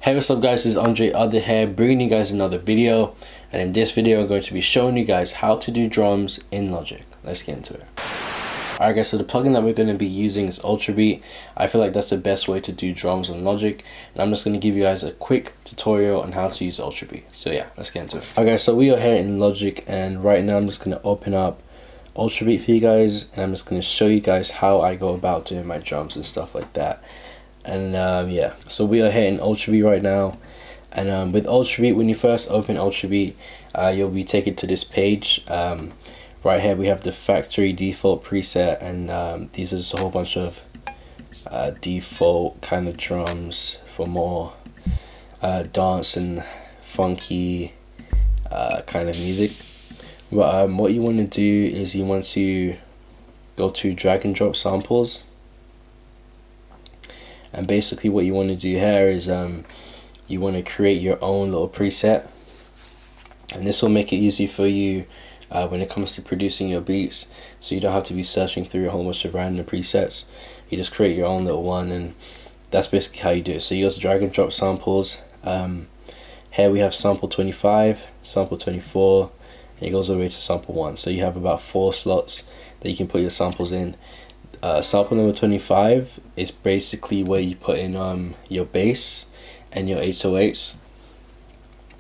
Hey, what's up guys, this is AndreOther here, bringing you guys another video. And in this video I'm going to be showing you guys how to do drums in Logic. Let's get into it. Alright guys, so the plugin that we're going to be using is Ultrabeat. I feel like that's the best way to do drums in Logic, and I'm just going to give you guys a quick tutorial on how to use Ultrabeat. So yeah, let's get into it. Alright guys, so we are here in Logic, and right now I'm just going to open up Ultrabeat for you guys, and I'm just going to show you guys how I go about doing my drums and stuff like that. And yeah, so we are here in Ultrabeat right now, and with Ultrabeat, when you first open Ultrabeat, you'll be taken to this page. Right here we have the factory default preset, and these are just a whole bunch of default kind of drums for more dance and funky kind of music. But what you want to do is you want to go to drag and drop samples. And basically what you want to do here is you want to create your own little preset, and this will make it easy for you when it comes to producing your beats, so you don't have to be searching through a whole bunch of random presets. You just create your own little one, and that's basically how you do it. So you go to drag and drop samples. Here we have sample 25, sample 24, and it goes all the way to sample 1. So you have about 4 slots that you can put your samples in. Sample number 25 is basically where you put in your bass and your 808s,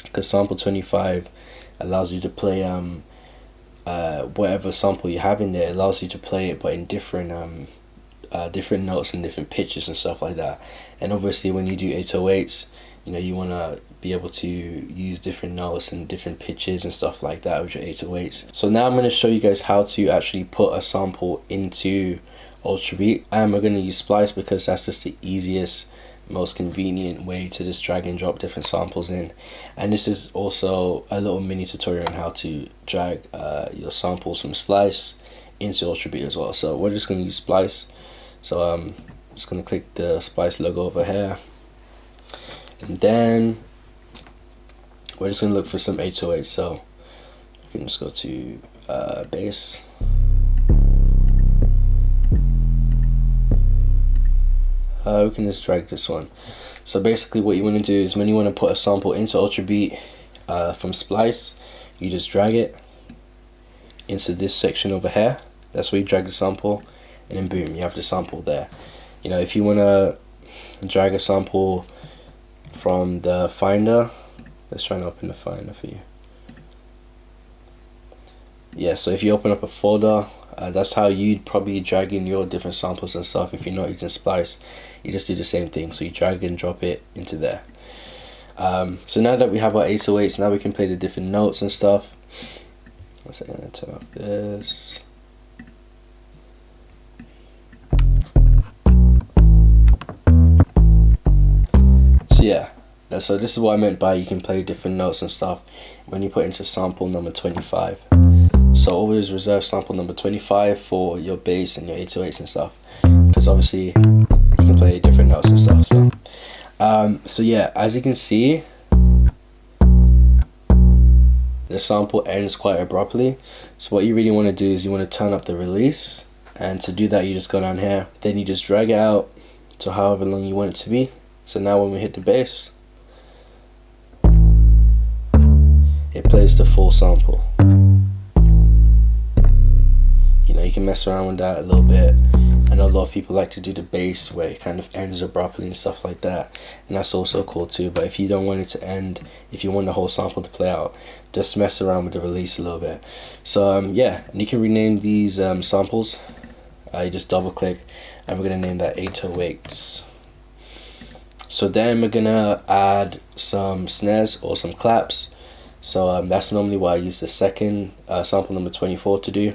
because sample 25 allows you to play whatever sample you have in there. It allows you to play it but in different different notes and different pitches and stuff like that. And obviously when you do 808s, you know, you want to be able to use different notes and different pitches and stuff like that with your 808s. So now I'm going to show you guys how to actually put a sample into Ultrabeat, and we're going to use Splice because that's just the easiest, most convenient way to just drag and drop different samples in. And this is also a little mini tutorial on how to drag your samples from Splice into Ultrabeat as well. So we're just going to use Splice. So I'm just going to click the Splice logo over here, and then we're just going to look for some 808s. So you can just go to bass. We can just drag this one. So basically what you want to do is when you want to put a sample into Ultrabeat from Splice, you just drag it into this section over here. That's where you drag the sample, and then boom, you have the sample there. You know, if you want to drag a sample from the Finder, let's try and open the Finder for you. Yeah, so if you open up a folder, that's how you'd probably drag in your different samples and stuff. If you're not using Splice, you just do the same thing. So you drag and drop it into there. So now that we have our 808s, now we can play the different notes and stuff. Let's turn off this. So yeah, so this is what I meant by you can play different notes and stuff when you put into sample number 25. So always reserve sample number 25 for your bass and your 808s and stuff, because obviously you can play different notes and stuff. So yeah, as you can see, the sample ends quite abruptly. So what you really want to do is you want to turn up the release, and to do that you just go down here, then you just drag it out to however long you want it to be. So now when we hit the bass, it plays the full sample. You know, you can mess around with that a little bit. I know a lot of people like to do the bass where it kind of ends abruptly and stuff like that, and that's also cool too. But if you don't want it to end, if you want the whole sample to play out, just mess around with the release a little bit. So yeah, and you can rename these samples. You just double click, and we're going to name that 808s. So then we're going to add some snares or some claps. So that's normally what I use the second sample number 24 to do.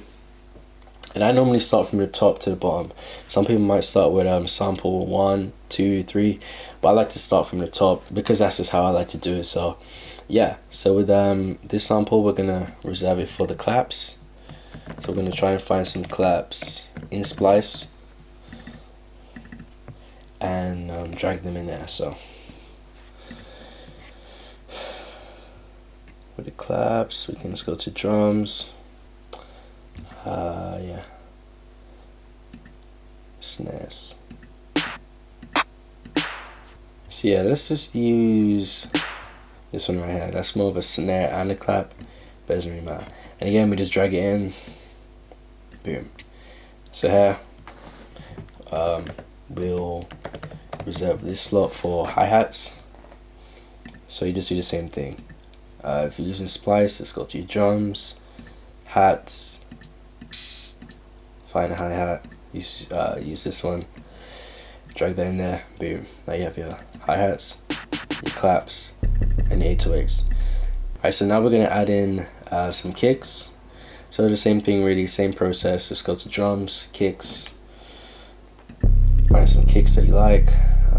And I normally start from the top to the bottom. Some people might start with sample 1, 2, 3, but I like to start from the top because that's just how I like to do it. So yeah, so with this sample we're gonna reserve it for the claps. So we're gonna try and find some claps in Splice and drag them in there. So with the claps we can just go to drums. Yeah, snares. So yeah, let's just use this one right here. That's more of a snare and a clap, but it doesn't really matter. And again, we just drag it in, boom. So here, we'll reserve this slot for hi-hats. So you just do the same thing. If you're using splice, let's go to your drums, hats, find a hi-hat, use this one, drag that in there, boom. Now you have your hi-hats, your claps, and your 808s. Alright, so now we're going to add in some kicks. So the same thing really, same process. Just go to drums, kicks, find some kicks that you like.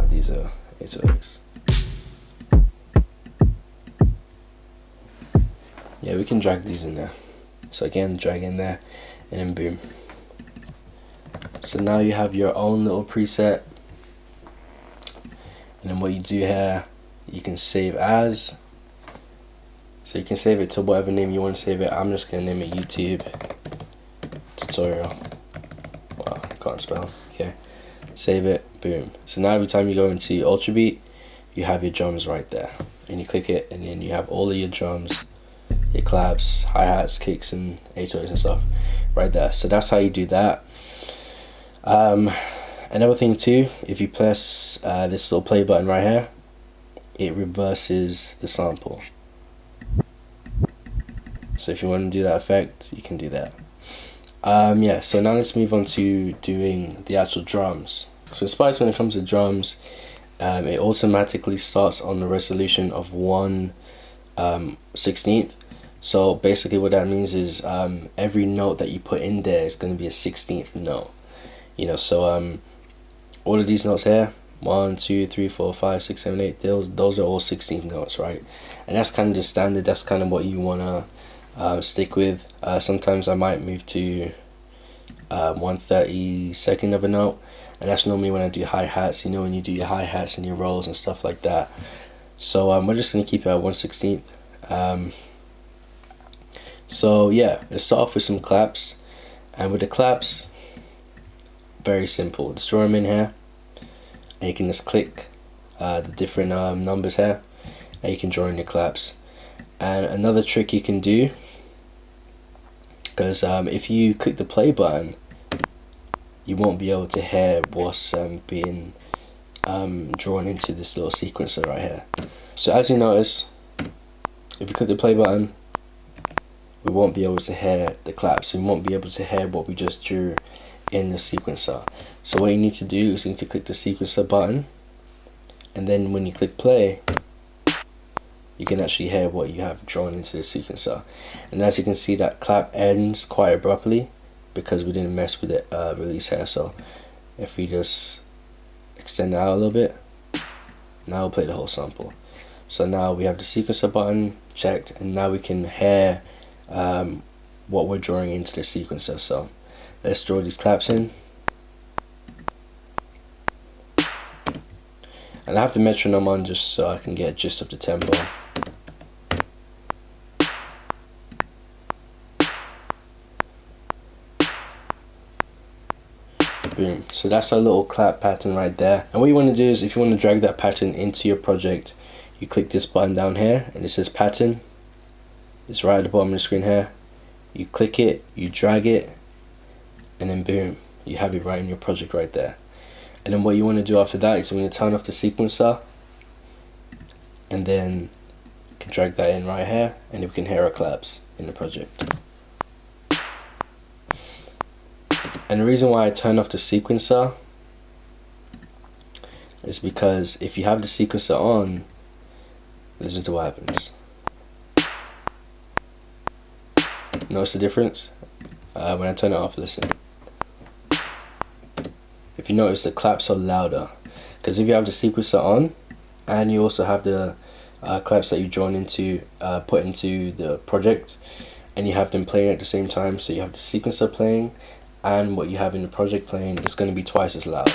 These are 808s. Yeah, we can drag these in there. So again, drag in there, and then boom. So now you have your own little preset. And then what you do here, you can save as. So you can save it to whatever name you want to save it. I'm just going to name it YouTube tutorial. Wow, I can't spell. Okay, save it, boom. So now every time you go into Ultrabeat, you have your drums right there. And you click it, and then you have all of your drums, your claps, hi-hats, kicks, and 808s and stuff right there. So that's how you do that. Another thing too, if you press this little play button right here, it reverses the sample. So if you want to do that effect, you can do that. Yeah, so now let's move on to doing the actual drums. So Spice, when it comes to drums, it automatically starts on the resolution of 1/16. So basically what that means is every note that you put in there is going to be a 16th note. You know, so all of these notes here, 1, 2, 3, 4, 5, 6, 7, 8, those are all 16th notes, right? And that's kind of the standard. That's kind of what you want to stick with. Sometimes I might move to 1/32 of a note, and that's normally when I do hi-hats, you know, when you do your hi-hats and your rolls and stuff like that. So we're just going to keep it at 1/16. So yeah, let's start off with some claps. And with the claps, very simple. Just draw them in here, and you can just click the different numbers here, and you can draw in your claps. And another trick you can do, because if you click the play button, you won't be able to hear what's being drawn into this little sequencer right here. So as you notice, if you click the play button, we won't be able to hear the claps. We won't be able to hear what we just drew in the sequencer. So what you need to do is you need to click the sequencer button, and then when you click play, you can actually hear what you have drawn into the sequencer. And as you can see, that clap ends quite abruptly because we didn't mess with the release here. So if we just extend that out a little bit, now we'll play the whole sample. So now we have the sequencer button checked, and now we can hear what we're drawing into the sequencer. So let's draw these claps in. And I have the metronome on just so I can get a gist of the tempo. Boom. So that's a little clap pattern right there. And what you want to do is, if you want to drag that pattern into your project, you click this button down here, and it says pattern. It's right at the bottom of the screen here. You click it, you drag it, and then boom, you have it right in your project right there. And then what you want to do after that is, when you turn off the sequencer, and then you can drag that in right here, and you can hear our claps in the project. And the reason why I turn off the sequencer is because if you have the sequencer on, listen to what happens. Notice the difference? When I turn it off, listen. If you notice, the claps are louder. Because if you have the sequencer on, and you also have the claps that you've drawn into, put into the project, and you have them playing at the same time, so you have the sequencer playing, and what you have in the project playing, it's going to be twice as loud.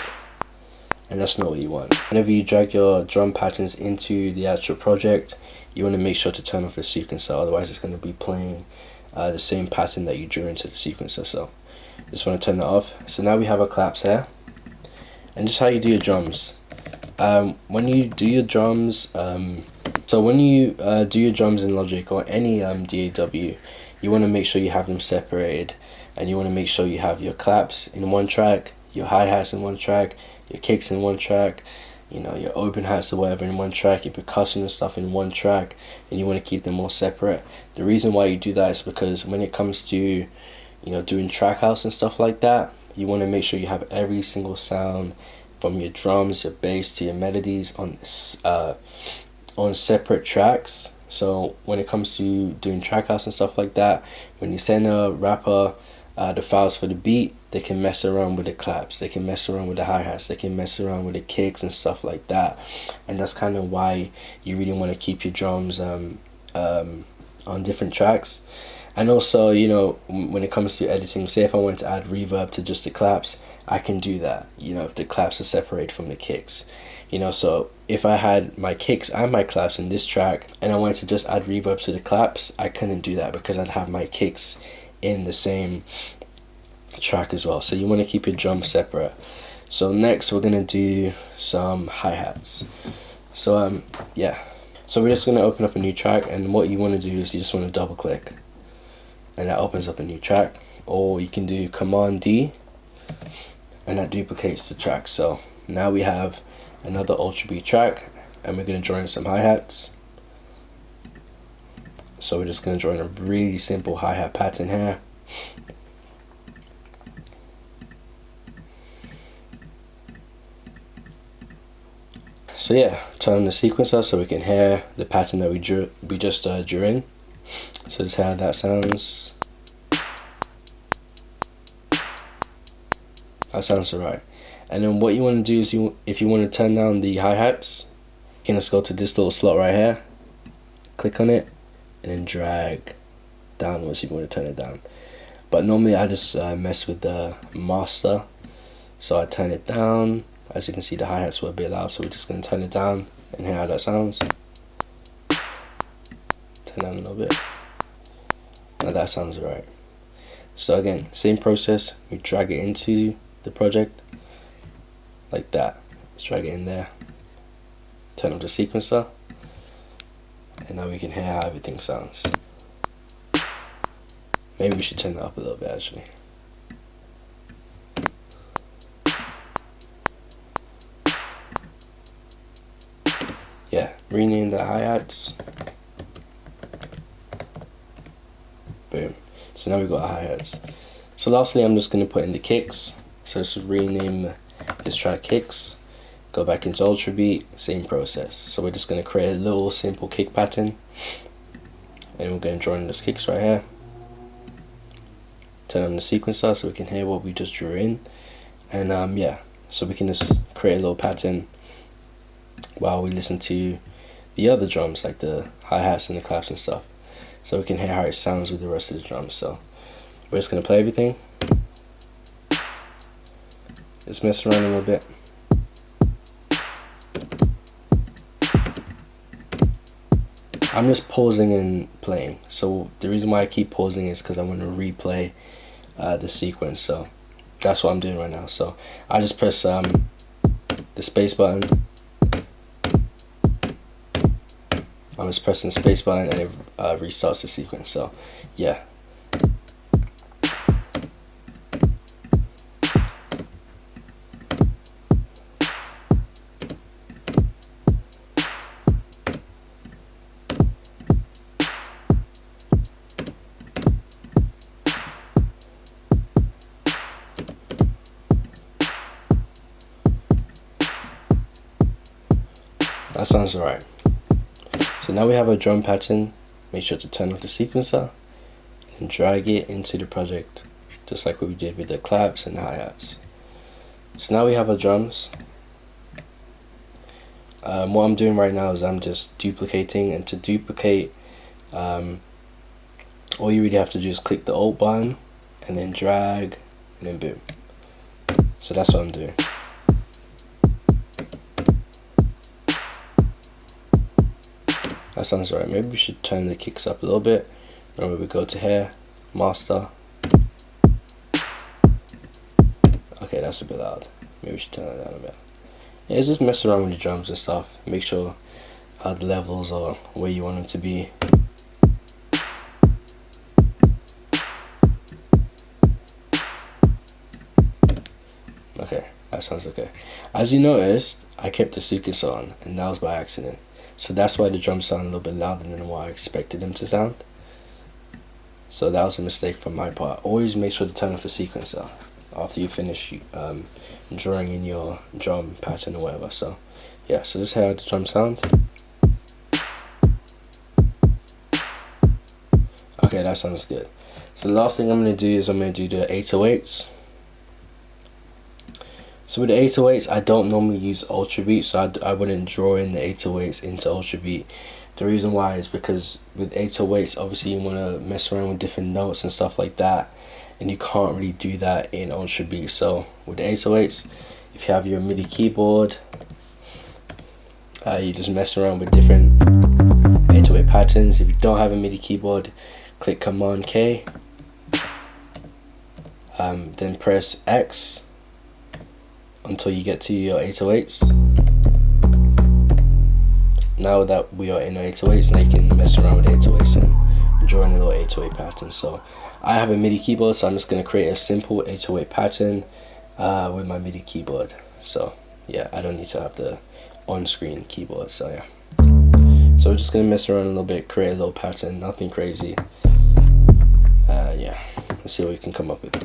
And that's not what you want. Whenever you drag your drum patterns into the actual project, you want to make sure to turn off the sequencer, otherwise it's going to be playing the same pattern that you drew into the sequencer. So just want to turn that off. So now we have our claps here, and just how you do your drums. when you do your drums, so when you do your drums in Logic or any DAW, you want to make sure you have them separated, and you want to make sure you have your claps in one track, your hi-hats in one track, your kicks in one track, you know, your open hats or whatever in one track, your percussion and stuff in one track, and you want to keep them all separate. The reason why you do that is because when it comes to, you know, doing track house and stuff like that, you want to make sure you have every single sound from your drums, your bass to your melodies on separate tracks. So when it comes to doing track house and stuff like that, when you send a rapper the files for the beat, they can mess around with the claps, they can mess around with the hi-hats, they can mess around with the kicks and stuff like that. And that's kind of why you really want to keep your drums on different tracks. And also, you know, when it comes to editing, say if I want to add reverb to just the claps, I can do that, you know, if the claps are separated from the kicks. You know, so if I had my kicks and my claps in this track and I wanted to just add reverb to the claps, I couldn't do that because I'd have my kicks in the same track as well. So you want to keep your drums separate. So next we're gonna do some hi-hats. So yeah, so we're just gonna open up a new track, and what you want to do is you just want to double click and that opens up a new track, or you can do Command D and that duplicates the track. So now we have another Ultrabeat track, and we're going to join some hi-hats. So we're just going to join a really simple hi-hat pattern here. So yeah, turn on the sequencer so we can hear the pattern that we just drew in. So this is how that sounds. That sounds alright. And then what you want to do is, if you want to turn down the hi-hats, you can just go to this little slot right here, click on it, and then drag downwards if you want to turn it down. But normally I just mess with the master, so I turn it down. As you can see, the hi-hats were a bit loud, so we're just going to turn it down and hear how that sounds. Turn down a little bit. Now that sounds right. So again, same process, we drag it into the project like that. Let's drag it in there, turn up the sequencer, and now we can hear how everything sounds. Maybe we should turn that up a little bit actually. Yeah, rename the hi-hats. Boom. So now we've got our hi-hats. So lastly, I'm just going to put in the kicks. So let's rename this track kicks. Go back into Ultrabeat, same process. So we're just going to create a little simple kick pattern. And we're going to join this kicks right here. Turn on the sequencer so we can hear what we just drew in. And yeah, so we can just create a little pattern while we listen to the other drums, like the hi-hats and the claps and stuff, so we can hear how it sounds with the rest of the drums. So we're just going to play everything. Let's mess around a little bit. I'm just pausing and playing. So the reason why I keep pausing is because I want to replay the sequence. So that's what I'm doing right now. So I just press the space button. I'm just pressing the space button and it restarts the sequence. So yeah. That sounds alright. So now we have a drum pattern. Make sure to turn off the sequencer and drag it into the project, just like what we did with the claps and the hi-hats. So now we have our drums. What I'm doing right now is I'm just duplicating, and to duplicate, all you really have to do is click the Alt button and then drag and then boom. So that's what I'm doing. That sounds right. Maybe we should turn the kicks up a little bit. Remember, we go to here, master. Okay, that's a bit loud. Maybe we should turn that down a bit. yeah, just mess around with the drums and stuff. Make sure the levels are where you want them to be. Okay, that sounds okay. As you noticed, I kept the sukas on, and that was by accident. So that's why the drums sound a little bit louder than what I expected them to sound. So that was a mistake from my part. Always make sure to turn off the sequencer after you finish drawing in your drum pattern or whatever. So yeah, so this is how the drum sound. Okay, that sounds good. So the last thing I'm going to do is I'm going to do the 808s. So with the 808s, I don't normally use Ultrabeat, so I wouldn't draw in the 808s into Ultrabeat. The reason why is because with 808s, obviously you want to mess around with different notes and stuff like that, and you can't really do that in Ultrabeat. So with the 808s, if you have your MIDI keyboard, you just mess around with different 808 patterns. If you don't have a MIDI keyboard, click Command K, then press X until you get to your 808s. Now that we are in 808s, now you can mess around with 808s and draw in a little 808 pattern. So I have a MIDI keyboard, so I'm just going to create a simple 808 pattern with my MIDI keyboard. So yeah, I don't need to have the on-screen keyboard. So yeah, so we're just going to mess around a little bit, create a little pattern, nothing crazy. Yeah, let's see what we can come up with.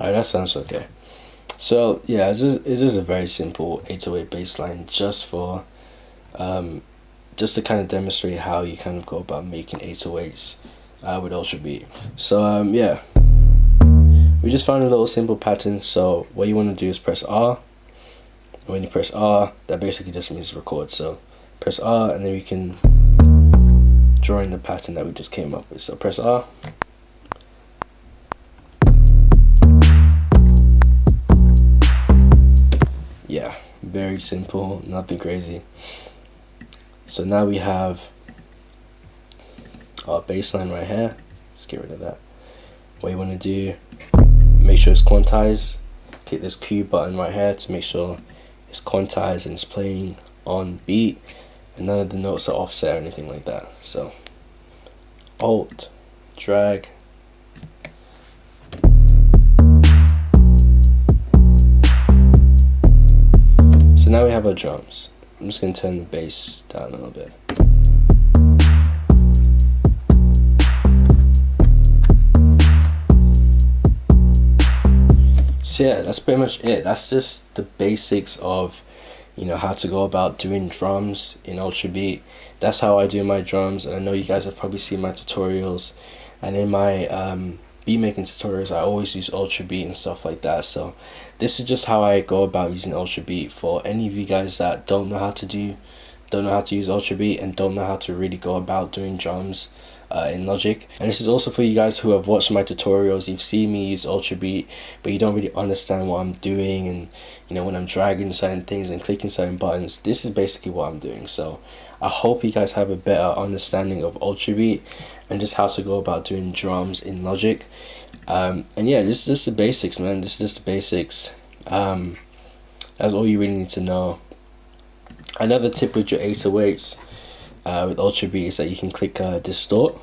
Alright, that sounds okay. So yeah, this is a very simple 808 bass line just for just to kind of demonstrate how you kind of go about making 808s with Ultrabeat. So yeah, we just found a little simple pattern. So what you want to do is press R. When you press R, that basically just means record. So press R, and then we can draw in the pattern that we just came up with. So press R. Yeah, very simple, nothing crazy. So now we have our bass line right here. Let's get rid of that. What you want to do, make sure it's quantized. Click this Q button right here to make sure it's quantized and it's playing on beat, and none of the notes are offset or anything like that. So Alt, drag, so now we have our drums. I'm just going to turn the bass down a little bit. So yeah, that's pretty much it. That's just the basics of, you know, how to go about doing drums in Ultrabeat. That's how I do my drums, and I know you guys have probably seen my tutorials, and in my beat making tutorials I always use Ultrabeat and stuff like that. So this is just how I go about using Ultrabeat for any of you guys that don't know how to use Ultrabeat and don't know how to really go about doing drums in Logic. And this is also for you guys who have watched my tutorials. You've seen me use Ultrabeat, but you don't really understand what I'm doing, and you know, when I'm dragging certain things and clicking certain buttons, this is basically what I'm doing. So I hope you guys have a better understanding of Ultrabeat and just how to go about doing drums in Logic. And yeah, this is just the basics, man. This is just the basics. That's all you really need to know. Another tip with your 808s with Ultrabeat is that you can click distort.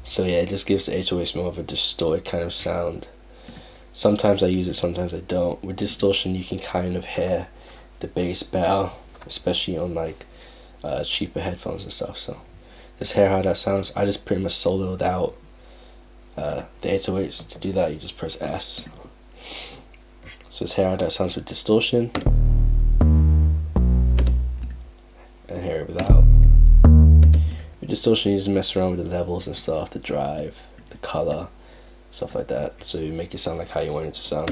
So yeah, it just gives the 808s more of a distorted kind of sound. Sometimes I use it, sometimes I don't. With distortion you can kind of hear the bass better, especially on like cheaper headphones and stuff. So just hear how that sounds. I just pretty much soloed out the 808s. To do that, you just press S. So just hear how that sounds with distortion, and hear it without. With distortion, you just mess around with the levels and stuff, the drive, the color, stuff like that, so you make it sound like how you want it to sound.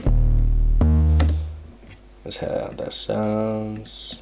Let's hear how that sounds.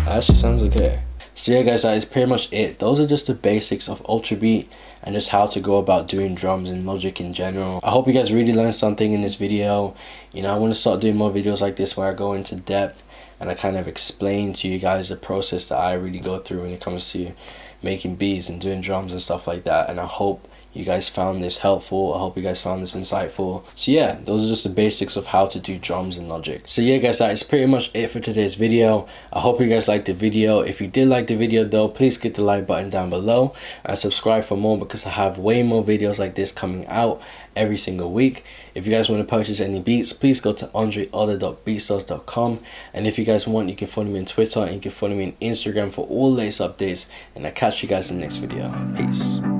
Actually sounds okay. So yeah guys, that is pretty much it. Those are just the basics of Ultrabeat and just how to go about doing drums in Logic in general. I hope you guys really learned something in this video. You know, I want to start doing more videos like this where I go into depth and I kind of explain to you guys the process that I really go through when it comes to making beats and doing drums and stuff like that. And I hope you guys found this helpful. I hope you guys found this insightful. So yeah, those are just the basics of how to do drums in Logic. So yeah guys, that is pretty much it for today's video. I hope you guys liked the video. If you did like the video though, please hit the like button down below and subscribe for more, because I have way more videos like this coming out every single week. If you guys want to purchase any beats, please go to AndreOther.beatstars.com. and if you guys want, you can follow me on Twitter and you can follow me on Instagram for all latest updates, and I'll catch you guys in the next video. Peace.